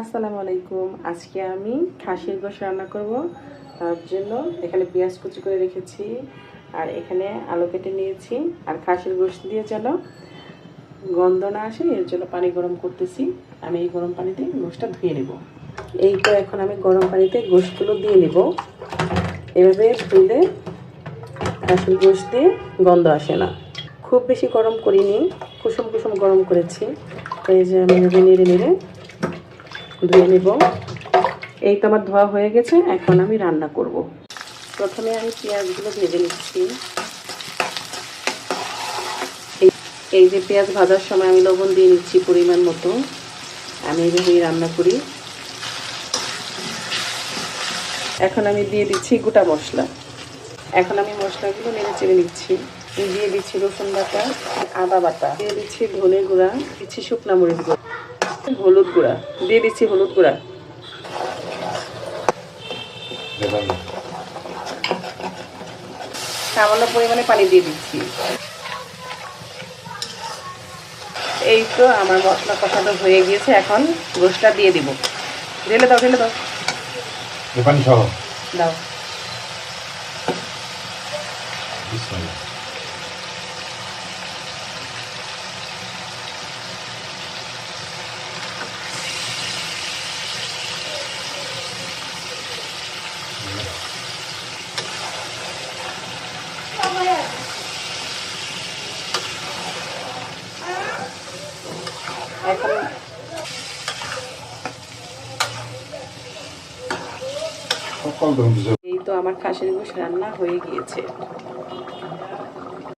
আসসালামু আলাইকুম। আজকে আমি খাসির গোশত রান্না করব। তার জন্য এখানে পেঁয়াজ কুচি করে রেখেছি, আর এখানে আলু কেটে নিয়েছি। আর খাসির গোশত দিয়ে যেন গন্ধ না আসে এর জন্য পানি গরম করতেছি। আমি এই গরম পানিতে গোশতটা ধুয়ে নেব। এই তো এখন আমি গরম পানিতে গোশতগুলো দিয়ে নেব। এভাবে ধুলে খাসির গোশত দিয়ে গন্ধ আসে না। খুব বেশি গরম করিনি, কুসুম কুসুম গরম করেছি। এই যে আমি এভাবে নেড়ে নেড়ে ধুয়ে নেব। এই তো আমার ধোয়া হয়ে গেছে, এখন আমি রান্না করব। প্রথমে আমি পেঁয়াজগুলো ভেজে নিচ্ছি। এই যে পেঁয়াজ ভাজার সময় আমি লবণ দিয়ে নিচ্ছি পরিমাণ মতো। আমি এইভাবেই রান্না করি। এখন আমি দিয়ে দিচ্ছি গোটা মশলা। এখন আমি মশলাগুলো নেড়ে চেড়ে নিচ্ছি। দিয়ে দিচ্ছি রসুন বাটা, আদা বাটা, দিয়ে দিচ্ছি ধনে গুঁড়া, দিচ্ছি শুকনা মরিচ গুঁড়া, হলুদ গুঁড়া, দিয়ে দিচ্ছি হলুদ গুঁড়া। সামান্য পরিমাণে পানি দিয়ে দিচ্ছি। এই তো আমার মশলা কষানো হয়ে গিয়েছে, এখন গোশতটা দিয়ে দিব। ঢেলে দাও, ঢেলে দাও, পানি সহ দাও। এখন এই তো আমার খাসির গোশত রান্না হয়ে গিয়েছে।